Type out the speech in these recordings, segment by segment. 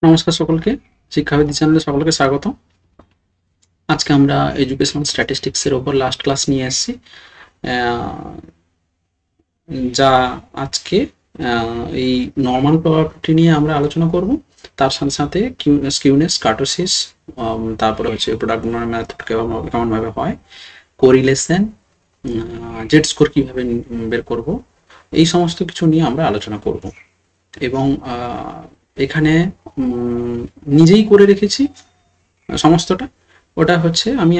নমস্কার সকলকে, শিক্ষাবিদ চ্যানেলে সকলকে স্বাগত। আজকে আমরা এডুকেশনাল স্ট্যাটিস্টিক্স এর উপর লাস্ট ক্লাস নিয়ে এসেছি, যা আজকে এই নর্মাল প্রবাবিলিটি নিয়ে আমরা আলোচনা করব। তার সাথে সাথে স্কিউনেস, কার্টোসিস, তারপরে হচ্ছে প্রোডাক্ট মেথড কেমনভাবে হয়, কোরিলেশন, জেড স্কোর কীভাবে বের করব, এই সমস্ত কিছু নিয়ে আমরা আলোচনা করব। এবং এখানে নিজেই করে রেখেছি সমস্তটা। ওটা হচ্ছে আমি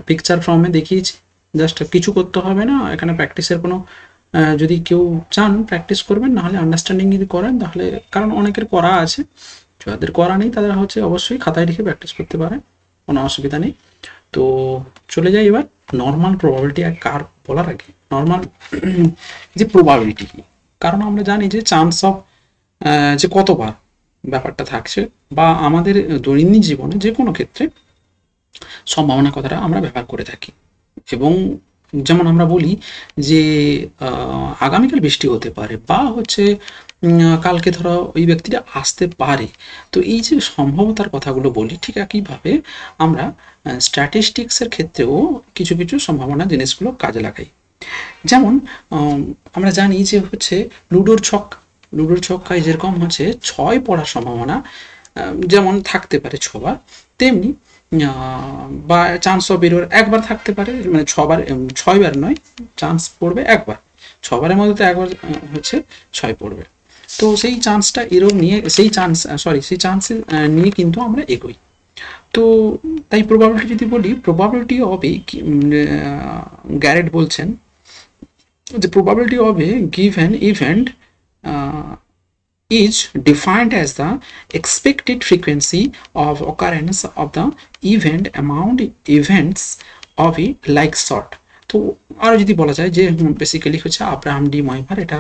পিকচার ফর্মে দেখিয়েছি, জাস্ট কিছু করতে হবে না এখানে। প্র্যাকটিসের কোনো যদি কেউ চান প্র্যাকটিস করবেন, নাহলে আন্ডারস্ট্যান্ডিং যদি করেন তাহলে, কারণ অনেকের করা আছে, যাদের করা নেই তারা হচ্ছে অবশ্যই খাতায় লিখে প্র্যাকটিস করতে পারে, কোনো অসুবিধা নেই। তো চলে যাই এবার নর্মাল প্রবাবিলিটি আর কার বলার আগে নর্মাল যে প্রবাবিলিটি কি, কারণ আমরা জানি যে চান্স অফ যে কতবার ব্যাপারটা থাকছে, বা আমাদের দৈনন্দিন জীবনে যে কোনো ক্ষেত্রে সম্ভাবনা কথাটা আমরা ব্যবহার করে থাকি। এবং যেমন আমরা বলি যে আগামীকাল বৃষ্টি হতে পারে, বা হচ্ছে কালকে ধরো ওই ব্যক্তিটা আসতে পারে। তো এই যে সম্ভাবতার কথাগুলো বলি, ঠিক একইভাবে আমরা স্ট্যাটিস্টিক্সের ক্ষেত্রেও কিছু কিছু সম্ভাবনা জিনিসগুলো কাজে লাগাই। যেমন আমরা জানি যে হচ্ছে লুডোর ছক্কায় যেরকম হচ্ছে 6 পড়ার সম্ভাবনা যেমন থাকতে পারে 6 বার, তেমনি বা চান্স অফ এরর একবার থাকতে পারে, মানে 6 বার, 6 বার নয়, চান্স পড়বে একবার। 6 বারের মধ্যে তো একবার হচ্ছে 6 পড়বে। তো সেই চান্সটা এরর নিয়ে, সেই চান্স নিয়ে কিন্তু আমরা এগোই। তো তাই প্রবাবিলিটি যদি বলি, প্রবাবিলিটি হবে গ্যারেট বলছেন the probability of a given event is defined as the expected frequency of occurrence of the event among events of a like sort. তো আরও যদি বলা যায় যে বেসিক্যালি হচ্ছে আব্রাহাম ডি ময়ভার, এটা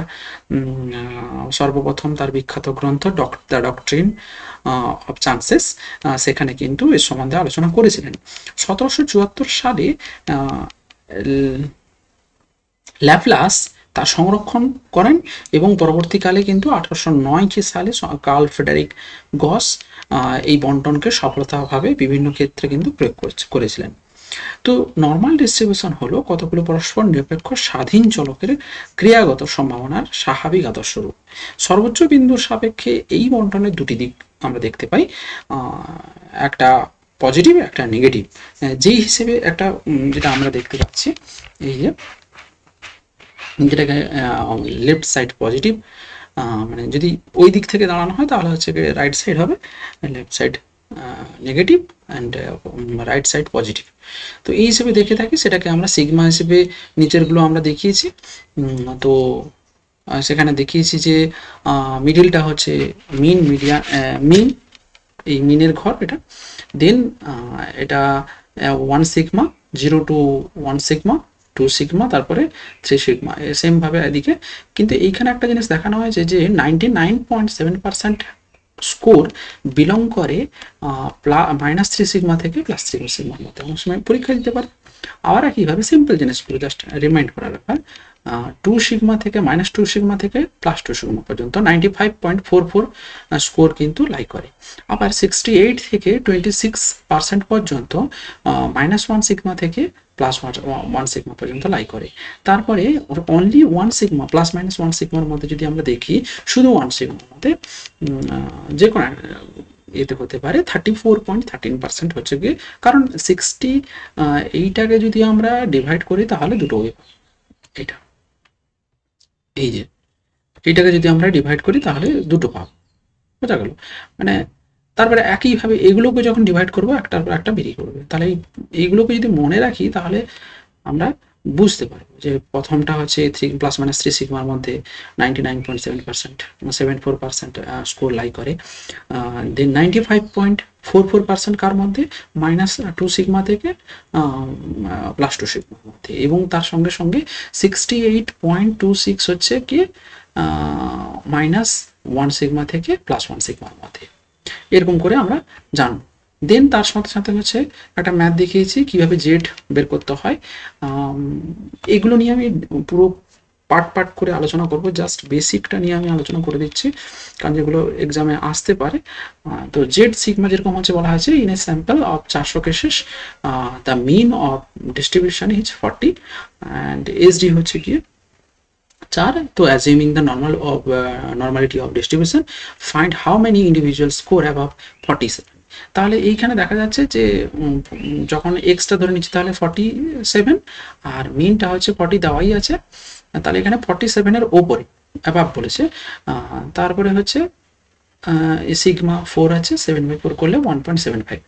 সর্বপ্রথম তার বিখ্যাত গ্রন্থ দ্য ডক্ট্রিন অফ চান্সেস, সেখানে কিন্তু এর সম্বন্ধে আলোচনা করেছিলেন। 1774 সালে ল্যাপ্লাস তা সংরক্ষণ করেন, এবং পরবর্তীকালে কিন্তু 1809 সালে কার্ল ফ্রেডেরিক গস এই বন্টনকে সফলতাভাবে বিভিন্ন ক্ষেত্রে কিন্তু প্রয়োগ করেছিলেন। তো নর্মাল ডিস্ট্রিবিউশন হলো কতগুলো পরস্পর নিরপেক্ষ স্বাধীন চলকের ক্রিয়াগত সম্ভাবনার স্বাভাবিক আদর্শ রূপ। সর্বোচ্চ বিন্দুর সাপেক্ষে এই বন্টনের দুটি দিক আমরা দেখতে পাই, একটা পজিটিভ, একটা নেগেটিভ। যেই হিসেবে একটা যেটা আমরা দেখতে পাচ্ছি, এই যে যেটাকে লেফট সাইড পজিটিভ, মানে যদি ওই দিক থেকে দাঁড়ানো হয় তাহলে হচ্ছে রাইট সাইড হবে, left side negative and right side positive. তো এই হিসেবে দেখে থাকি, সেটাকে আমরা সিগমা হিসেবে নিচেরগুলো আমরা দেখিয়েছি। তো সেখানে দেখিয়েছি যে মিডিলটা হচ্ছে মিন, এই মিনের ঘর এটা। দেন এটা 1 সিগমা, 0 to 1 সিগমা, 2 সিগমা, তারপরে 3 সিগমা, সেমভাবে এদিকে। কিন্তু এইখানে একটা জিনিস দেখানো হয়েছে যে 99.7% স্কোর বিলং করে -3 সিগমা থেকে +3 সিগমার মধ্যে। অনেক সময় পরীক্ষা দিতে পারে। আবার একইভাবে সিম্পল জিনিসগুলো জাস্ট রিমাইন্ড করার ব্যাপার, 2 সিগমা থেকে -2 সিগমা থেকে +2 সিগমা পর্যন্ত 95.44 স্কোর কিন্তু লাই করে। আবার 68 থেকে 26% পর্যন্ত -1 সিগমা থেকে +1 সিগমা পর্যন্ত লাই করে। তারপরে অনলি 1 সিগমা, +-1 সিগমার মধ্যে যদি আমরা দেখি, শুধু 1 সিগমার মধ্যে যে কোনো এতে হতে পারে 34.13% হচ্ছে গিয়ে, কারণ 60 এইটাকে যদি আমরা ডিভাইড করি তাহলে দুটো এটা, এই যে এইটাকে যদি আমরা ডিভাইড করি তাহলে দুটো পাবো, বোঝা গেল? মানে তারপরে একইভাবে এগুলোকে যখন ডিভাইড করবো একটার পর একটা বেরিয়ে করবে। তাহলে এইগুলোকে যদি মনে রাখি তাহলে আমরা বুঝতে পারবো যে প্রথমটা হচ্ছে 3 +-3 সিগমার মধ্যে 99.7%, 74% স্কোর লাই করে। দেন 95.44% কার মধ্যে, -2 সিগমা থেকে +2 সিগমার মধ্যে। এবং তার সঙ্গে সঙ্গে 68.26 হচ্ছে কি -1 সিগমা থেকে +1 সিগমার মধ্যে। এরকম করে আমরা জানবো। দেন তার সাথে সাথে হচ্ছে একটা ম্যাথ দেখিয়েছি কিভাবে জেড বের করতে হয়। এগুলো নিয়ে আমি পুরো পার্ট পার্ট করে আলোচনা করব, জাস্ট বেসিকটা নিয়ে আমি আলোচনা করে দিচ্ছি, কারণ যেগুলো এক্সামে আসতে পারে। তো জেড সিগমা যেরকম হচ্ছে বলা হয়েছে, in a sample of 400 cases the mean of distribution is 40 and SD হচ্ছে গিয়ে 4. তো assuming the normality of distribution, find how many individual score above 47। তাহলে এইখানে দেখা যাচ্ছে যে যখন এক্সটা ধরে নিচ্ছি তাহলে 47 আর মিনটা হচ্ছে 40 দেওয়াই আছে, তাহলে এখানে 47-এর ওপরে অ্যাবাভ বলেছে। তারপরে হচ্ছে সিগমা 4 আছে, 7/4 করলে 1.75,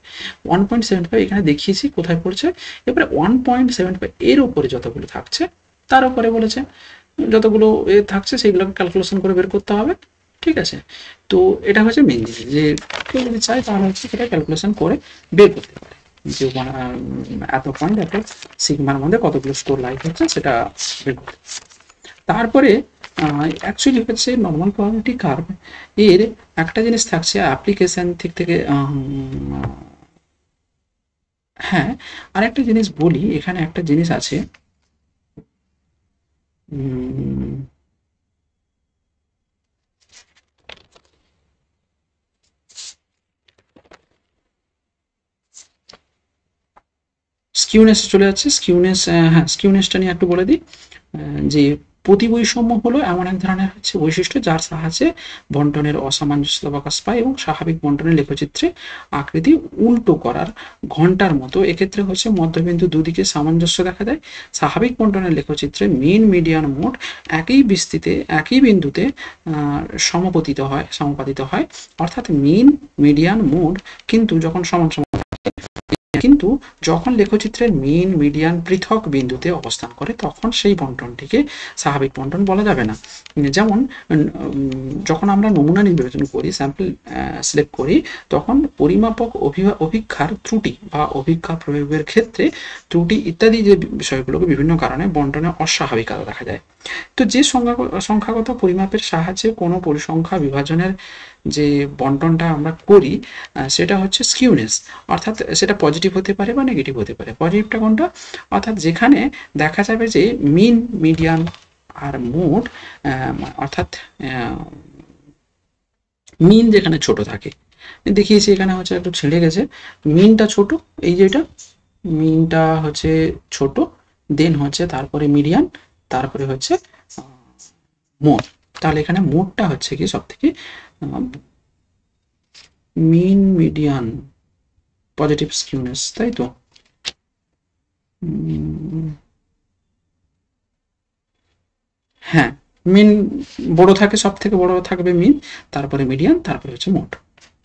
1.75 এখানে দেখিয়েছি কোথায় পড়ছে। এবারে 1.75 এর উপরে যতগুলো থাকছে তার উপরে বলেছে, যতগুলো এ থাকছে সেগুলোকে ক্যালকুলেশন করে বের করতে হবে, ঠিক আছে। তো এটা হচ্ছে মেন জিনিস, যে কেউ যদি চায় তাহলে হচ্ছে সেটা ক্যালকুলেশন করে বের করতে পারে, যে এত পয়েন্ট এত সিগমার মধ্যে কতগুলো স্কোর লাইক হচ্ছে সেটা বের করতে। তারপরে অ্যাকচুয়ালি হচ্ছে নর্মাল প্রবাবিলিটি কার্ভ এর একটা জিনিস থাকছে অ্যাপ্লিকেশন থেকে হ্যাঁ, আর একটা জিনিস বলি, এখানে একটা জিনিস আছে, স্কিউনেস চলে যাচ্ছে, স্কিউনেস, হ্যাঁ স্কিউনেসটা নিয়ে একটু বলে দিই। যে প্রতিবৈষম্য হলো এমন এক ধরনের হচ্ছে বৈশিষ্ট্য যার সাহায্যে বন্টনের অসামঞ্জস্য প্রকাশ পায় এবং স্বাভাবিক বন্টনের লেখচিত্রে আকৃতি উল্টো করার ঘন্টার মতো। এক্ষেত্রে হচ্ছে মধ্যবিন্দু দুদিকে সামঞ্জস্য দেখা দেয়। স্বাভাবিক বন্টনের লেখচিত্রে মিন মিডিয়ান মোড একই বিস্তৃতে একই বিন্দুতে সমাপতিত হয়, অর্থাৎ মিন মিডিয়ান মোড কিন্তু যখন সমান কিন্তু যখন লেখচিত্রের মিন মিডিয়ান পৃথক বিন্দুতে অবস্থান করে তখন সেই বন্টনটিকে স্বাভাবিক বন্টন বলা যাবে না। যেমন যখন আমরা নমুনা নির্বাচন করি, স্যাম্পল সিলেক্ট করি, তখন পরিমাপক অভিক্ষার ত্রুটি বা অভিক্ষা প্রয়োগের ক্ষেত্রে ত্রুটি ইত্যাদি যে বিষয়গুলোকে বিভিন্ন কারণে বন্টনে অস্বাভাবিকতা দেখা যায়। তো যে সংখ্যাগত পরিমাপের সাহায্যে কোনো পরিসংখ্যা বিভাজনের যে বন্টনটা আমরা করি সেটা হচ্ছে স্কিউনেস, অর্থাৎ সেটা পজিটিভ হতে পারে বা নেগেটিভ হতে পারে। পজিটিভটা কোনটা, অর্থাৎ যেখানে দেখা যাবে যে মিন মিডিয়ান আর মোড, অর্থাৎ মিন যেখানে ছোট থাকে, দেখিয়েছি এখানে হচ্ছে একটু ছেড়ে গেছে, মিনটা ছোট, এই যেটা মিনটা হচ্ছে ছোট, দেন হচ্ছে তারপরে মিডিয়ান, তারপরে হচ্ছে মোড। তাহলে এখানে মোডটা হচ্ছে কি সব থেকে মিন মিডিয়ান পজিটিভ স্কিউনেস, তাই তো। হ্যাঁ, মিন বড় থাকে, সব থেকে বড় থাকবে মিন, তারপরে মিডিয়ান, তারপরে হচ্ছে মোড।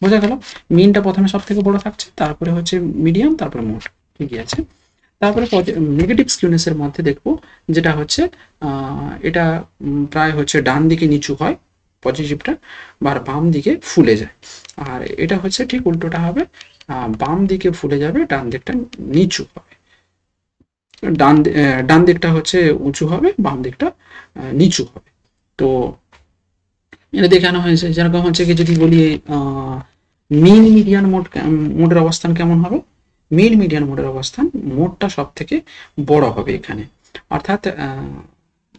বোঝা গেল, মিনটা প্রথমে সব থেকে বড় থাকছে, তারপরে হচ্ছে মিডিয়াম, তারপরে মোড, ঠিকই আছে। তারপরে নেগেটিভ স্কিউনেসের মধ্যে দেখবো যেটা হচ্ছে এটা প্রায় হচ্ছে ডান দিকে নিচু হয় পজিটিভটা, বা বাম দিকে ফুলে যায়। আর এটা হচ্ছে ঠিক উল্টোটা হবে, বাম দিকে ফুলে যাবে, ডান দিকটা নিচু হবে। ডান দিকটা হচ্ছে উঁচু হবে, বাম দিকটা নিচু হবে। তো এটা দেখানো হয়েছে, যেরকম হচ্ছে কি যদি বলি মিন মিডিয়ান মোডের অবস্থান কেমন হবে, মিন মিডিয়ান মোডের অবস্থান, মোডটা সব থেকে বড় হবে এখানে, অর্থাৎ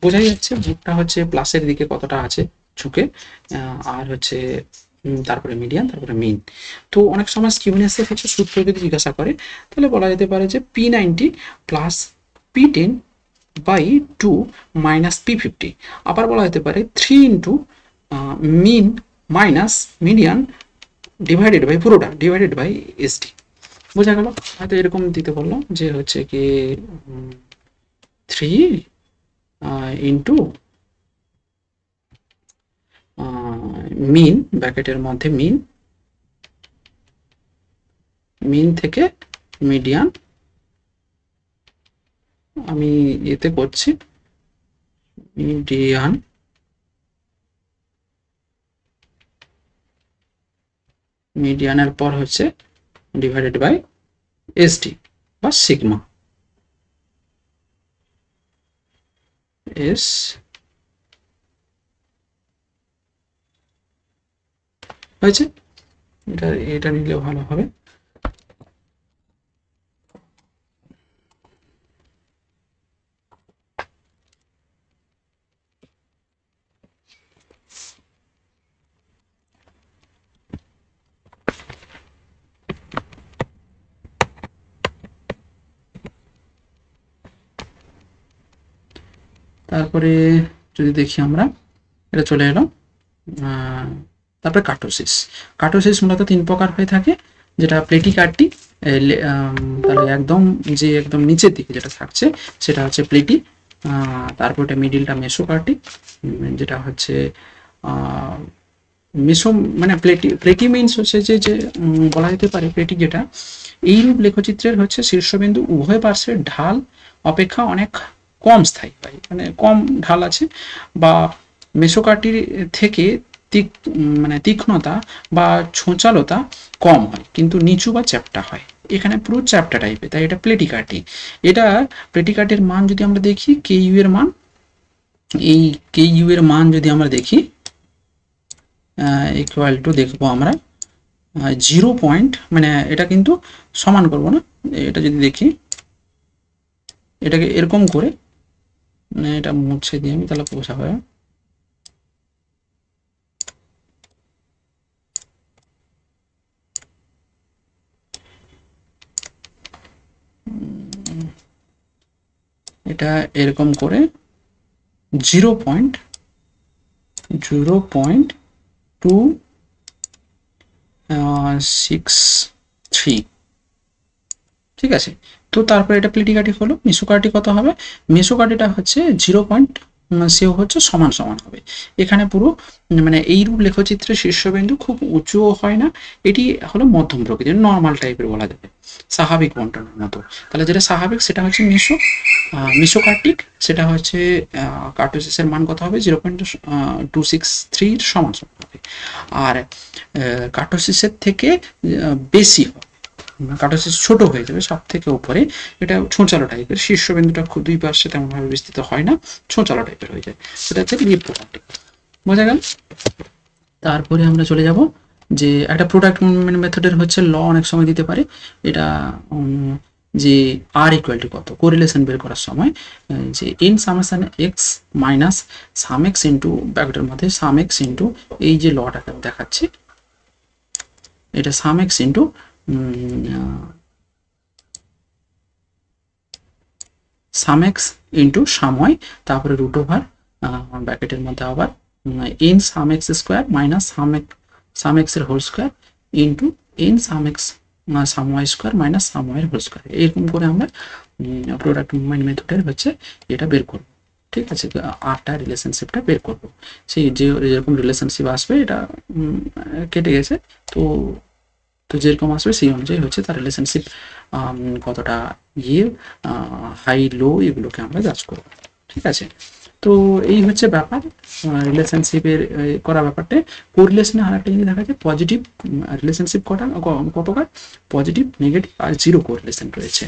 বোঝাই যাচ্ছে মোডটা হচ্ছে প্লাসের দিকে কতটা আছে ঝুঁকে, আর হচ্ছে তারপরে মিডিয়ান, তারপরে মিন। তো অনেক সময় স্কিউনেসের হচ্ছে সূত্র যদি জিজ্ঞাসা করে তাহলে বলা যেতে পারে যে P90 plus P10 by 2 minus P50। আবার বলা যেতে পারে 3 into mean minus median divided by পুরোটা ডিভাইডেড বাই এসডি। বোঝা গেল, হয়তো এরকম দিতে বললাম যে হচ্ছে কি 3 ইন্টু মিন, ব্র্যাকেটের মধ্যে মিন, মিন থেকে মিডিয়ান, আমি এতে করছি মিডিয়ান, মিডিয়ানের পর হচ্ছে ডিভাইডেড বাই এসডি বা সিগমা এস। হয়েছে, এটা নিলে ভালো হবে। তারপরে যদি দেখি আমরা, এটা চলে এলো। তারপরে কার্টোসিস মূলত 3 প্রকার হয়ে থাকে, যেটা প্লেটিকার্টি, তাহলে একদম যে একদম নিচের দিকে যেটা থাকছে সেটা হচ্ছে প্লেটি, তারপর এটা মিডিলটা মেসোকার্টিক, যেটা হচ্ছে মেসো মানে প্লেটি মিনস হচ্ছে যে বলা যেতে পারে প্লেটি যেটা এইরূপ লেখচিত্রের হচ্ছে শীর্ষবিন্দু উভয় পার্শ্বের ঢাল অপেক্ষা অনেক কম স্থায়ী হয়, মানে কম ঢাল আছে, বা মেসোকার্টির থেকে মানে তীক্ষ্ণতা বা ছোঁচালতা কম হয় কিন্তু নিচু বা চ্যাপ্টা হয়, এখানে পুরো চ্যাপ্টা টাইপের, তাই এটা প্লেটিকার্টি। এটা প্লেটিকার্টের মান যদি আমরা দেখি কে ইউ এর মান, এই কে ইউ এর মান যদি আমরা দেখি ইকুয়াল টু দেখবো আমরা 0 পয়েন্ট, মানে এটা কিন্তু সমান করব না, এটা যদি দেখি এটাকে এরকম করে, মানে এটা মুছে দিয়ে আমি তাহলে বোঝা হয়, এটা এরকম করে 0.263, ঠিক আছে। তো তারপরে এটা প্লেটিকার্টি হলো। মেসোকার্টি কত হবে, মেসোকার্টিটা হচ্ছে 0. সেও হচ্ছে সমান সমান হবে, এখানে পুরো মানে এইরূপ লেখচিত্রের শীর্ষবিন্দু খুব উঁচুও হয় না, এটি হলো মধ্যম প্রকৃতির নর্মাল টাইপের বলা যাবে, স্বাভাবিক বন্টনের মতো। তাহলে যেটা স্বাভাবিক সেটা হচ্ছে মেসোকার্টিক, সেটা হচ্ছে কার্টোসিসের মান কত হবে 0.263 সমান সমান হবে, আর কার্টোসিসের থেকে বেশি হবে, কার্টোসিস ছোট হয়ে যাবে সব থেকে উপরে, এটা ছোঁচালো টাইপের, শীর্ষবিন্দুটা খুব দুই পাশে তেমনভাবে বিস্তৃত হয় না, ছোঁচালো টাইপের হয়ে যায়, সেটা হচ্ছে রিপ্রোডাক্টিভ। বোঝা গেল। তারপরে আমরা চলে যাব যে একটা প্রোডাক্ট মেথডের হচ্ছে ল অনেক সময় দিতে পারে, এটা যে আর ইকুয়াল টু কত কোরিলেশন বের করার সময়, যে in summation x minus sum X into ব্র্যাকেটের মধ্যে সাম এক্স ইন্টু এই যে লটাকে দেখাচ্ছি, এটা sum X into sum X into সাময়, তারপরে রুট ওভার ব্র্যাকেটের মধ্যে আবার N sum X square minus sum X এর whole square into N sum X sum Y square minus sum Y এর হোল স্কোয়ার, এরকম করে আমরা প্রোডাক্ট মুভমেন্ট মেথডের হচ্ছে এটা বের করব, ঠিক আছে, আরটা রিলেশনশিপটা বের করব, সেই যেরকম রিলেশনশিপ আসবে এটা কেটে গেছে, তো তো যেরকম আসবে সেই অনুযায়ী হচ্ছে তার রিলেশনশিপ কতটা ইয়ে হাই লো এগুলোকে আমরা জাজ করব, ঠিক আছে। তো এই হচ্ছে ব্যাপার রিলেশনশিপের করা ব্যাপারটা। কোরিলেশনে আর একটা জিনিস দেখা যায়, পজিটিভ রিলেশনশিপ কতকার, পজিটিভ নেগেটিভ আর জিরো কোরিলেশন রয়েছে,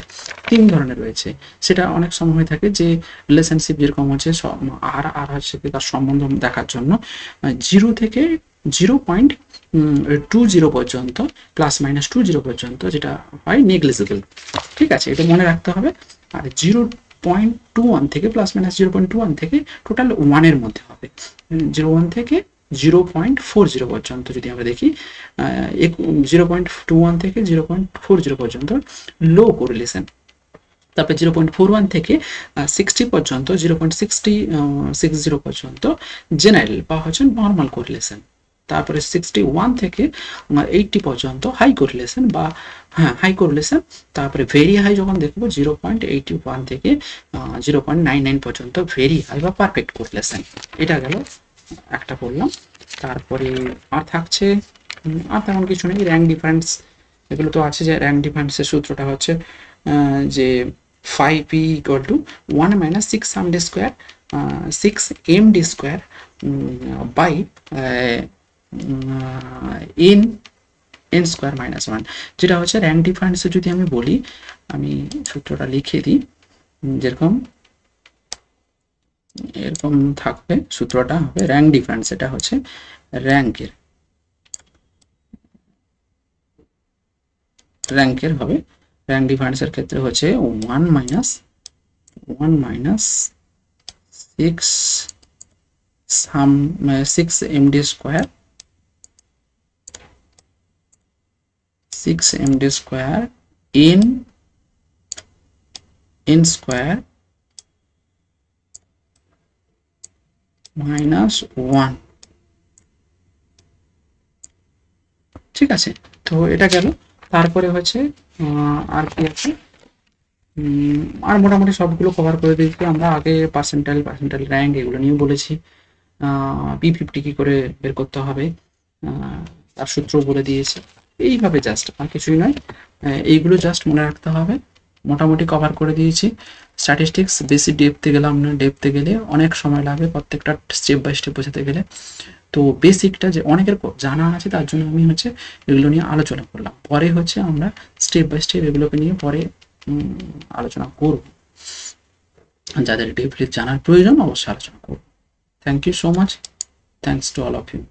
3 ধরনের রয়েছে। সেটা অনেক সময় হয়ে থাকে যে রিলেশনশিপ যেরকম হচ্ছে আর আর হচ্ছে তার সম্বন্ধ দেখার জন্য 0 থেকে 0.20 পর্যন্ত +-20 পর্যন্ত যেটা হয় নেগলিজিবল, ঠিক আছে, এটা মনে রাখতে হবে। আর 0.21 থেকে +-0.21 থেকে টোটাল 1 এর মধ্যে হবে, 0.1 থেকে 0.40 পর্যন্ত যদি আমরা দেখি, 0.21 থেকে 0.40 পর্যন্ত লো কোরিলেশন, তারপরে 0.41 থেকে 60 পর্যন্ত 0.60 পর্যন্ত জেনারেল বা হচ্ছে নর্মাল কোরিলেশন, তারপরে 61 থেকে 80 পর্যন্ত হাই কোরিলেশন বা হ্যাঁ হাই কোরিলেশন, তারপরে ভেরি হাই যখন দেখবো 0.81 থেকে 0.99 পর্যন্ত ভেরি হাই বা পারফেক্ট কোরিলেশন। এটা গেল একটা বললাম। তারপরে আর থাকছে আর তেমন কিছু নেই, র্যাঙ্ক ডিফারেন্স এগুলো তো আছে, যে র্যাঙ্ক ডিফারেন্সের সূত্রটা হচ্ছে যে 5p equal to 1 minus 6md square 6md square by n square minus 1, যেটা হচ্ছে র্যাঙ্ক ডিফারেন্সে যদি আমি বলি, আমি সূত্রটা লিখে দিই, যেরকম এরকম থাকবে, সূত্রটা হবে র্যাঙ্ক ডিফারেন্স, এটা হচ্ছে র্যাঙ্কের হবে, র্যাঙ্ক ডিফারেন্সের ক্ষেত্রে হচ্ছে 1 minus 6md square 6md square n square -1। ঠিক আছে, তো এটা গেল। তারপরে হচ্ছে আর কি আছে, আর মোটামুটি সবগুলো কভার করে দিয়েছি আমরা। আগে পার্সেন্টাইল র্যাঙ্ক এগুলো নিয়ে বলেছি। P50 কি করে বের করতে হবে, তার সূত্র বলে দিয়েছি। এইভাবে জাস্ট, আর কিছুই নয়। এইগুলো জাস্ট মনে রাখতে হবে। মোটামুটি কভার করে দিয়েছি। স্ট্যাটিস্টিক্স বেশি ডেপথে গেলাম না, ডেপথে গেলে অনেক সময় লাগবে প্রত্যেকটা স্টেপ বাই স্টেপ বোঝাতে গেলে। তো বেসিকটা যে অনেকের জানা আছে, তার জন্য আমি হচ্ছে এগুলো নিয়ে আলোচনা করলাম। পরে হচ্ছে আমরা স্টেপ বাই স্টেপ এগুলোকে নিয়ে পরে আলোচনা করব। যাদের ডিপলি জানার প্রয়োজন অবশ্যই আলোচনা করব। Thank you so much. Thanks to all of you.